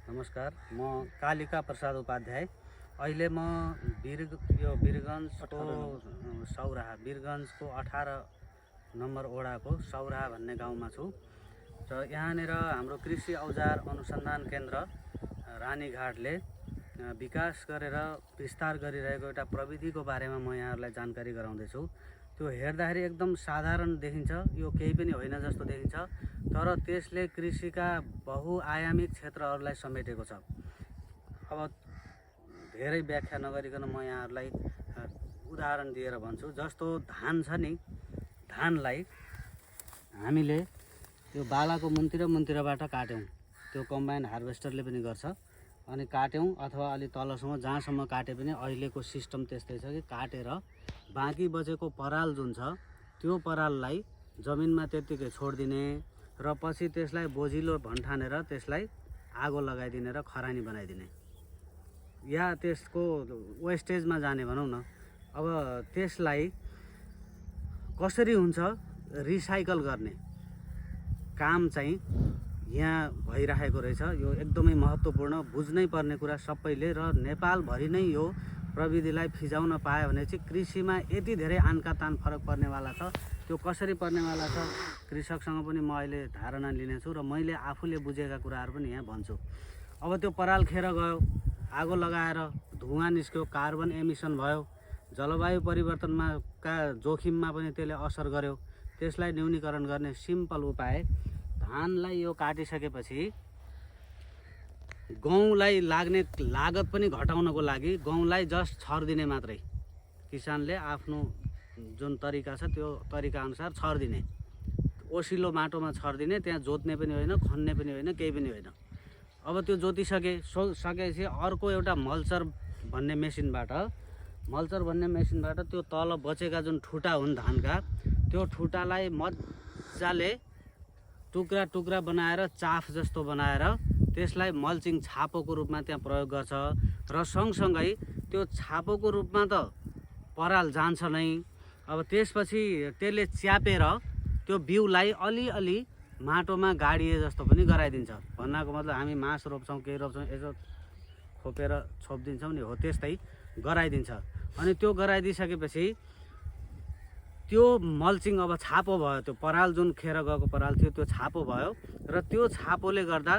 नमस्कार, म कालिका प्रसाद उपाध्याय। अहिले म वीरगञ्जको वीरगञ्जको 18 नम्बर वडाको सौराहा भन्ने गाउँमा छु र यहाँनिर हाम्रो कृषि औजार अनुसन्धान केन्द्र रानीघाटले विकास गरेर विस्तार गरिरहेको एउटा प्रविधिको बारेमा म यहाँहरूलाई जानकारी गराउँदैछु। त्यो हेर्दाखेरि एकदम साधारण देखिन्छ, यो केही पनि होइन जस्तो देखिन्छ, तर त्यसले कृषिका बहुआयामिक क्षेत्रहरूलाई समेटेको छ। अब धेरै व्याख्या नगरिकन म यहाँहरूलाई उदाहरण दिएर भन्छु। जस्तो धान छ नि, धानलाई हामीले त्यो बालाको मुन्तिरबाट काट्यौँ, त्यो कम्बाइन हार्भेस्टरले पनि गर्छ, अनि काट्यौँ अथवा अलि तलसम्म जहाँसम्म काटे पनि अहिलेको सिस्टम त्यस्तै छ कि काटेर बाँकी बचेको पराल जुन छ त्यो पराललाई जमिनमा त्यत्तिकै छोडिदिने र पछि त्यसलाई बोझिलो भन्ठानेर त्यसलाई आगो लगाइदिने र खरानी बनाइदिने, या त्यसको वेस्टेजमा जाने भनौँ न। अब त्यसलाई कसरी हुन्छ रिसाइकल गर्ने काम चाहिँ यहाँ भइरहेको रहेछ। यो एकदमै महत्त्वपूर्ण, बुझ्नै पर्ने कुरा सबैले, र नेपालभरि नै यो प्रविधिलाई फिजाउन पायो भने चाहिँ कृषिमा यति धेरै आनकातान फरक पर्नेवाला छ। त्यो कसरी पर्नेवाला छ कृषकसँग पनि म अहिले धारणा लिनेछु र मैले आफूले बुझेका कुराहरू पनि यहाँ भन्छु। अब त्यो पराल खेर गयो, आगो लगाएर धुवाँ निस्क्यो, कार्बन एमिसन भयो, जलवायु परिवर्तनमा जोखिममा पनि त्यसले असर गर्यो। त्यसलाई न्यूनीकरण गर्ने सिम्पल उपाय, धानलाई यो काटिसकेपछि गहुँलाई लाग्ने लागत पनि घटाउनको लागि गहुँलाई जस्ट छरिदिने मात्रै। किसानले आफ्नो जुन तरिका छ त्यो तरिका अनुसार छरिदिने, ओसिलो माटोमा छरिदिने, त्यहाँ जोत्ने पनि होइन, खन्ने पनि होइन, केही पनि होइन। अब त्यो जोतिसकेपछि अर्को एउटा मल्चर भन्ने मेसिनबाट त्यो तल बचेका जुन ठुटा हुन् धानका, त्यो ठुटालाई मजाले टुक्रा टुक्रा बनाएर चाफ जस्तो बनाएर त्यसलाई मल्चिङ छापोको रूपमा त्यहाँ प्रयोग गर्छ। र सँगसँगै त्यो छापोको रूपमा त पराल जान्छ नै। अब त्यसपछि त्यसले च्यापेर त्यो बिउलाई अलिअलि माटोमा गाडिए जस्तो पनि गराइदिन्छ। भन्नाको मतलब हामी मास रोप्छौँ, केही रोप्छौँ, यसो खोपेर छोपिदिन्छौँ नि, हो त्यस्तै गराइदिन्छ। अनि त्यो गराइदिइसकेपछि त्यो मल्चिङ अब छापो भयो, त्यो पराल जुन खेर गएको पराल थियो त्यो छापो भयो, र त्यो छापोले गर्दा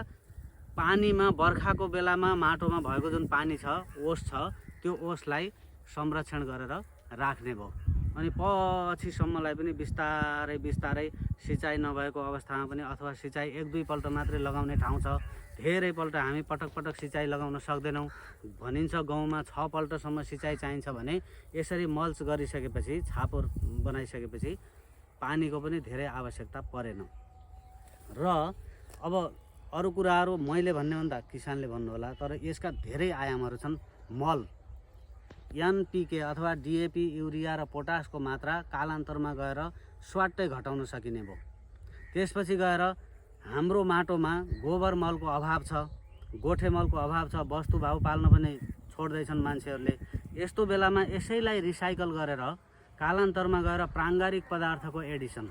पानीमा बर्खाको बेलामा माटोमा भएको जुन पानी छ, ओस छ, त्यो ओसलाई संरक्षण गरेर राख्ने भयो। अनि पछिसम्मलाई पनि बिस्तारै सिँचाइ नभएको अवस्थामा पनि, अथवा सिँचाइ 1-2 पल्ट मात्रै लगाउने ठाउँ छ, धेरै पल्ट हामी पटक सिँचाइ लगाउन सक्दैनौँ, भनिन्छ गाउँमा 6 पल्टसम्म सिँचाइ चाहिन्छ भने यसरी मल्च गरिसकेपछि, छापो बनाइसकेपछि पानीको पनि धेरै आवश्यकता परेन। र अब अरू कुराहरू मैले भन्ने भन्दा किसानले भन्नुहोला, तर यसका धेरै आयामहरू छन्। मल, एनपिके अथवा डिएपी, युरिया र पोटासको मात्रा कालान्तरमा गएर स्वाट्टै घटाउन सकिने भयो। त्यसपछि गएर हाम्रो माटोमा गोबर मलको अभाव छ, गोठे मलको अभाव छ, वस्तुभाउ पाल्न पनि छोड्दैछन् मान्छेहरूले। यस्तो बेलामा यसैलाई रिसाइकल गरेर कालान्तरमा गएर प्राङ्गारिक पदार्थको एडिसन,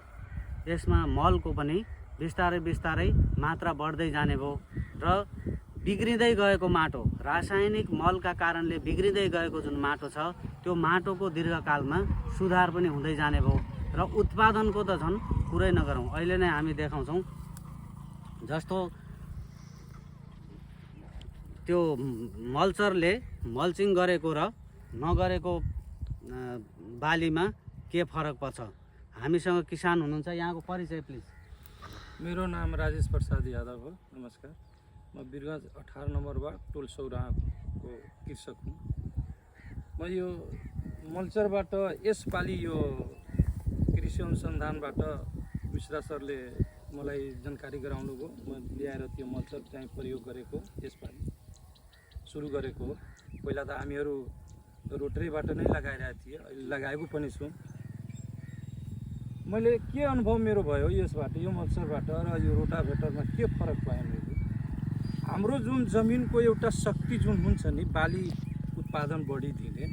यसमा मलको पनि बिस्तारै मात्रा बढ्दै जाने भयो। र बिग्रिँदै गएको माटो, रासायनिक मलका कारणले बिग्रिँदै गएको जुन माटो छ, त्यो माटोको दीर्घकालमा सुधार पनि हुँदै जाने भयो। र उत्पादनको त झन् कुरै नगरौँ। अहिले नै हामी देखाउँछौँ, जस्तो त्यो मल्चरले मल्चिङ गरेको र नगरेको बालीमा के फरक पर्छ। हामीसँग किसान हुनुहुन्छ, यहाँको परिचय प्लिज। मेरो नाम राजेश प्रसाद यादव हो। नमस्कार, म वीरगञ्ज 18 नम्बर वार्ड टोल सौराहाको कृषक हुँ। म यो मल्चरबाट यसपालि यो कृषि अनुसन्धानबाट मिश्रा सरले मलाई जानकारी गराउनु भयो। म ल्याएर त्यो मल्चर चाहिँ प्रयोग गरेको, यसपालि सुरु गरेको हो। पहिला त हामीहरू रोटरीबाट नै लगाइरहेको थिएँ, अहिले लगाएको पनि छु। मैले के अनुभव मेरो भयो यसबाट, यो मल्चरबाट र यो रोटाभेटरमा के फरक पाएँ मैले। हाम्रो जुन जमिनको एउटा शक्ति जुन हुन्छ नि, बाली उत्पादन बढी दिने,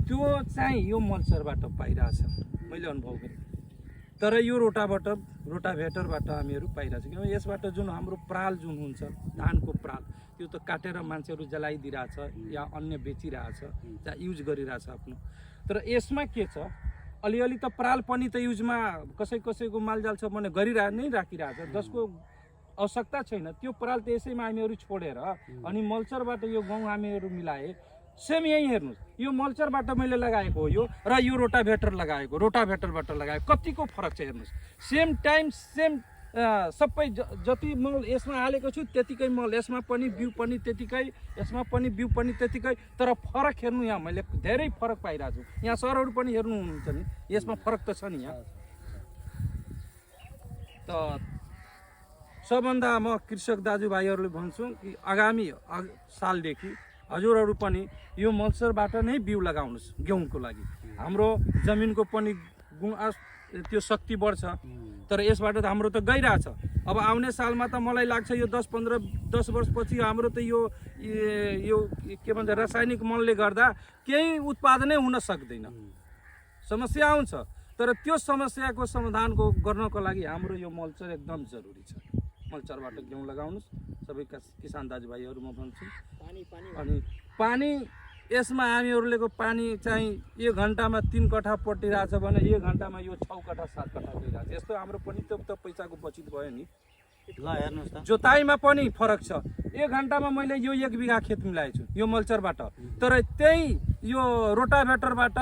त्यो चाहिँ यो मल्चरबाट पाइरहेछ, मैले अनुभव गरेँ। तर यो रोटाभेटरबाट हामीहरू पाइरहेको छौँ। किनभने यसबाट जुन हाम्रो पराल जुन हुन्छ धानको पराल त्यो त काटेर मान्छेहरू जलाइदिरहेछ या अन्य बेचिरहेछ या युज गरिरहेछ आफ्नो। तर यसमा के छ, अलिअलि त पराल पनि त युजमा कसैको मालजाल छ भने नै राखिरहेछ, जसको आवश्यकता छैन त्यो पराल त यसैमा हामीहरू छोडेर अनि मल्चरबाट यो गहुँ हामीहरू मिलाए। सेम यही हेर्नुहोस्, यो मल्चरबाट मैले लगाएको हो यो र यो रोटाभेटरबाट लगाएको कतिको फरक छ हेर्नुहोस्। सेम टाइम सेम सबै जति मल यसमा हालेको छु त्यतिकै मल, यसमा पनि बिउ पनि त्यतिकै, यसमा पनि बिउ पनि त्यतिकै, तर फरक हेर्नु यहाँ मैले धेरै फरक पाइरहेको छु। यहाँ सरहरू पनि हेर्नुहुन्छ नि, यसमा फरक त छ नि। यहाँ त सबभन्दा म कृषक दाजुभाइहरूले भन्छु कि आगामी सालदेखि हजुरहरू पनि यो मल्चरबाट नै बिउ लगाउनुहोस् गेहुँको लागि। हाम्रो जमिनको पनि त्यो शक्ति बढ्छ। तर यसबाट त हाम्रो त गइरहेछ। अब आउने सालमा त मलाई लाग्छ यो 10 वर्षपछि हाम्रो त यो के भन्छ रासायनिक मलले गर्दा केही उत्पादनै हुन सक्दैन, समस्या आउँछ। तर त्यो समस्याको समाधान गर्नको लागि हाम्रो यो मल्चर एकदम जरुरी छ। मल्चरबाट गेहुँ लगाउनुहोस् सबै किसान दाजुभाइहरू म भन्छु। अनि पानी यसमा हामीहरूले पानी चाहिँ 1 घन्टामा 3 कट्ठा पटिरहेछ भने 1 घन्टामा यो 6 कट्ठा 7 कट्ठा गइरहेछ। यस्तो हाम्रो पनि त पैसाको बचत भयो नि। ल हेर्नुहोस् त, जोताइमा पनि फरक छ। 1 घन्टामा मैले यो 1 बिघा खेत मिलाएको छु यो मल्चरबाट, तर त्यही यो रोटाभेटरबाट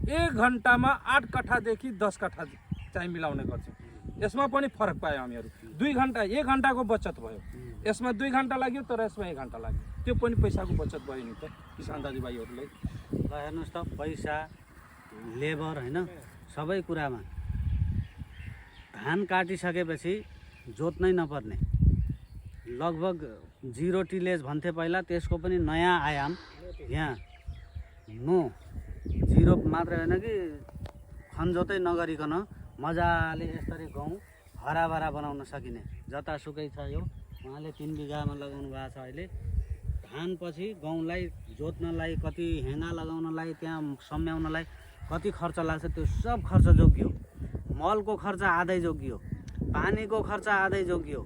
1 घन्टामा 8 कट्ठादेखि 10 कट्ठा चाहिँ मिलाउने गर्छु। यसमा पनि फरक पायो हामीहरू। 2 घन्टा 1 घन्टाको बचत भयो, यसमा 2 घन्टा लाग्यो तर यसमा 1 घन्टा लाग्यो। त्यो पनि पैसाको बचत भयो नि त किसान दाजुभाइहरूलाई। ल हेर्नुहोस् त, पैसा लेबर होइन सबै कुरामा। धान काटिसकेपछि जोत्नै नपर्ने, लगभग 0 टिलेज भन्थे पहिला, त्यसको पनि नयाँ आयाम यहाँ। नो 0 मात्रै होइन कि खनजोतै नगरिकन मजाले यसरी गहुँ हराभरा बनाउन सकिने जतासुकै छ। यो उहाँले 3 बिघामा लगाउनु भएको छ। अहिले धानपछि गहुँलाई जोत्नलाई, कति हेङ्गा लगाउनलाई, त्यहाँ सम्याउनलाई कति खर्च लाग्छ त्यो सब खर्च जोगियो। मलको खर्च आधै जोगियो, पानीको खर्च आधै जोगियो,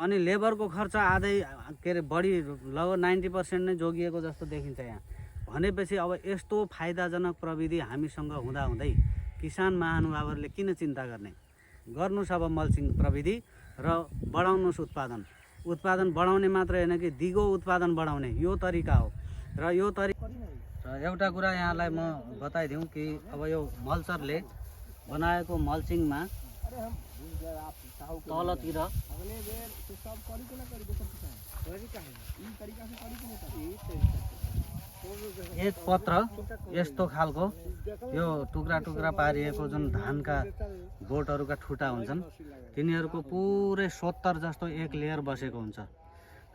अनि लेबरको खर्च आधै के अरे बढी लगभग 90% नै जोगिएको जस्तो देखिन्छ यहाँ। भनेपछि अब यस्तो फाइदाजनक प्रविधि हामीसँग हुँदाहुँदै किसान महानुभावहरूले किन चिन्ता गर्ने? गर्नुहोस् अब मल्चिङ प्रविधि र बढाउनुहोस् उत्पादन बढाउने मात्रै होइन कि दिगो उत्पादन बढाउने यो तरिका हो। र यो एउटा कुरा यहाँलाई म बताइदिउँ कि अब यो मल्चरले बनाएको मल्चिङमा तलतिर एक पत्र यस्तो खालको यो टुक्रा पारिएको जुन धानका बोटहरूका ठुटा हुन्छन् तिनीहरूको पुरै 70 जस्तो एक लेयर बसेको हुन्छ।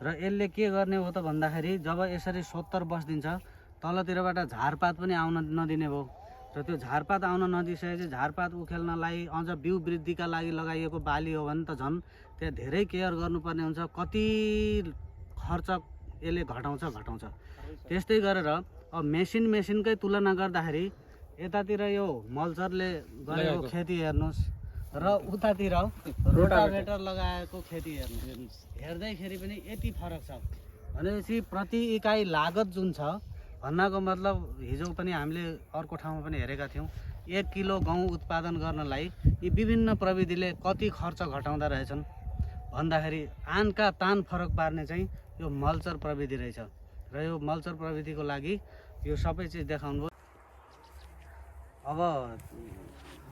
र यसले के गर्ने हो त भन्दाखेरि जब यसरी 70 बस्दिन्छ तलतिरबाट झारपात पनि आउन नदिने भयो। र त्यो झारपात आउन नदिसकेपछि झारपात उखेल्नलाई अझ बिउ वृद्धिका लागि लगाइएको बाली हो भने त झन् त्यहाँ धेरै केयर गर्नुपर्ने हुन्छ। कति खर्च यसले घटाउँछ। त्यस्तै गरेर अब मेसिनकै तुलना गर्दाखेरि यतातिर यो मल्चरले गरेको खेती हेर्नुहोस् र उतातिर रोटाभेटर लगाएको खेती हेर्नुहोस्, हेर्दैखेरि पनि यति फरक छ। भनेपछि प्रति इकाइ लागत जुन छ भन्नाको मतलब हिजो पनि हामीले अर्को ठाउँमा पनि हेरेका थियौँ 1 किलो गहुँ उत्पादन गर्नलाई यी विभिन्न प्रविधिले कति खर्च घटाउँदा रहेछन् भन्दाखेरि आनका तान फरक पार्ने चाहिँ यो मल्चर प्रविधि रहेछ। र यो मल्चर प्रविधिको लागि यो सबै चिज देखाउनु भयो। अब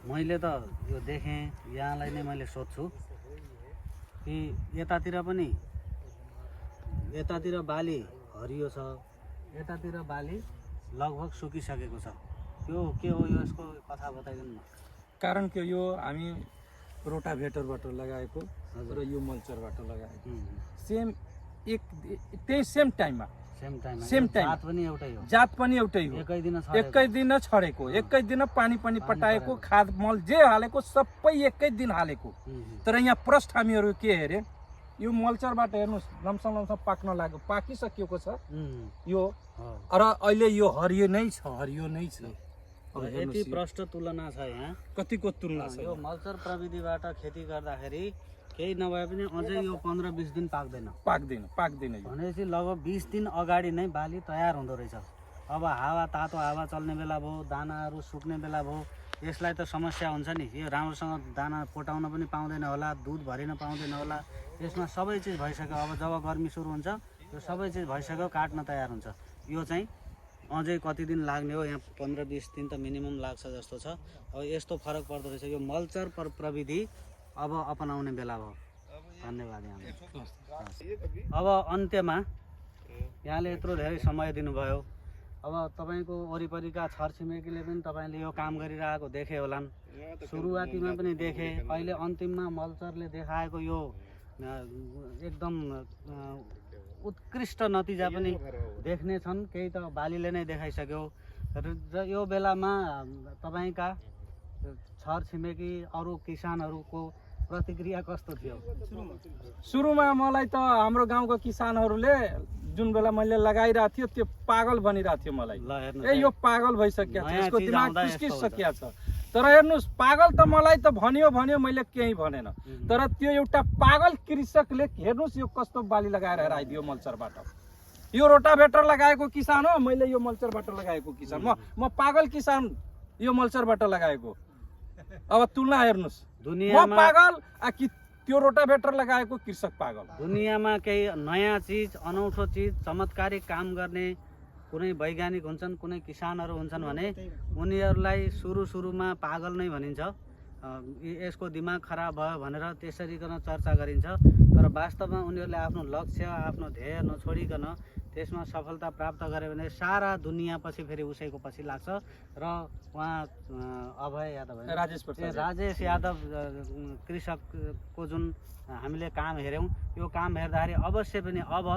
मैले त यो देखेँ, यहाँलाई नै मैले सोध्छु कि यतातिर बाली हरियो छ, यतातिर बाली लगभग सुकिसकेको छ। त्यो के हो यसको कथा बताइदिनु न। कारण के यो हामी रोटाभेटरबाट लगाएको र यो मल्चरबाट लगाएको सेम टाइममा जात पनि एउटै हो। एकै दिन छरेको, एकै दिन पानी पनि पटाएको, खाद मल जे हालेको सबै एकै दिन हालेको। तर यहाँ प्रश्न हामीहरू के हेरे यो मल्चरबाट हेर्नुहोस् लम्सम पाक्न लाग्यो, पाकिसकेको छ यो। र अहिले यो हरियो नै छ। अब यति हेर्नुहोस् यो प्रष्ट तुलना छ यहाँ। कतिको तुलना छ यो मल्चर प्रविधिबाट खेती गर्दाखेरि केही नभए पनि अझै यो 15-20 दिन पाक्दैन पाक्दैन यो। भनेपछि लगभग 20 दिन अगाडि नै बाली तयार हुँदो रहेछ। अब हावा तातो हावा चल्ने बेला भयो, दानाहरू सुक्ने बेला भयो, यसलाई त समस्या हुन्छ नि। यो राम्रोसँग दाना पोटाउन पनि पाउँदैन होला, दुध भरिन पाउँदैन होला। यसमा सबै चिज भइसक्यो। अब जब गर्मी सुरु हुन्छ यो सबै चिज भइसक्यो, काट्न तयार हुन्छ। यो चाहिँ अझै कति दिन लाग्ने हो, यहाँ 15-20 दिन त मिनिमम लाग्छ जस्तो छ। अब यस्तो फरक पर्दो रहेछ। यो मल्चर प्रविधि अब अपनाउने बेला भयो। धन्यवाद यहाँलाई। अब अन्त्यमा यहाँले यत्रो धेरै समय दिनुभयो। अब तपाईँको वरिपरिका छरछिमेकीले पनि तपाईँले यो काम गरिरहेको देखे होलान्। सुरुवातीमा पनि देखे, अहिले अन्तिममा मल्चरले देखाएको यो एकदम उत्कृष्ट नतिजा पनि देख्ने छन्। केही त बालीले नै देखाइसक्यो। र यो बेलामा तपाईँका छरछिमेकी अरू किसानहरूको प्रतिक्रिया कस्तो थियो? सुरुमा मलाई त हाम्रो गाउँको किसानहरूले जुन बेला मैले लगाइरहेको थियो त्यो पागल भनिरहेको थियो मलाई। ल हेर्नु, ए यो पागल भइसक्यो छ, नयाँ यसको चिज दिमाग आउँदा यस्तो खुस्किसकिया छ। तर हेर्नुहोस्, पागल त मलाई त भन्यो मैले केही भनेन। तर त्यो एउटा पागल कृषकले हेर्नुहोस् यो कस्तो बाली लगाएर आइदियो मल्चरबाट। यो रोटाभेटर लगाएको किसान हो, मैले यो मल्चरबाट लगाएको किसान। म पागल किसान यो मल्चरबाट लगाएको। अब तुलना हेर्नुहोस्, म दुनियाँमा पागल कि त्यो रोटाभेटर लगाएको कृषक पागल। दुनियाँमा केही नयाँ चिज, अनौठो चिज, चमत्कारिक काम गर्ने कुनै वैज्ञानिक हुन्छन्, कुनै किसानहरू हुन्छन् भने उनीहरूलाई सुरुमा पागल नै भनिन्छ। यसको दिमाग खराब भयो भनेर त्यसरीकन चर्चा गरिन्छ। तर वास्तवमा उनीहरूले आफ्नो लक्ष्य, आफ्नो ध्येय नछोडिकन त्यसमा सफलता प्राप्त गरे भने सारा दुनियाँ पछि फेरि उसैको पछि लाग्छ। र उहाँ अभय यादव, राजेश यादव कृषकको जुन हामीले काम हेऱ्यौँ, यो काम हेर्दाखेरि अवश्य पनि अब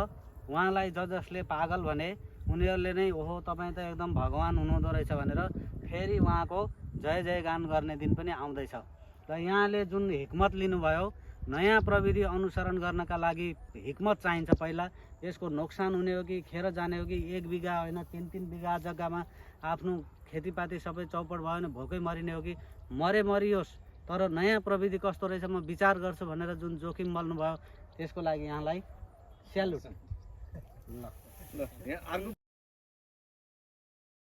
उहाँलाई जसले पागल भने उनीहरूले नै ओहो तपाईँ त एकदम भगवान हुनुहुँदो रहेछ भनेर फेरि उहाँको जय जयगान गर्ने दिन पनि आउँदैछ। र यहाँले जुन हिक्मत लिनुभयो, नयाँ प्रविधि अनुसरण गर्नका लागि हिक्मत चाहिन्छ। पहिला यसको नोक्सान हुने हो कि खेर जाने हो कि 1 बिघा होइन 3-3 बिघा जग्गामा आफ्नो खेतीपाती सबै चौपट भयो भने भोकै मरिने हो कि मरियोस्, तर नयाँ प्रविधि कस्तो रहेछ म विचार गर्छु भनेर जुन जोखिम मल्नुभयो त्यसको लागि यहाँलाई स्यालुट। ल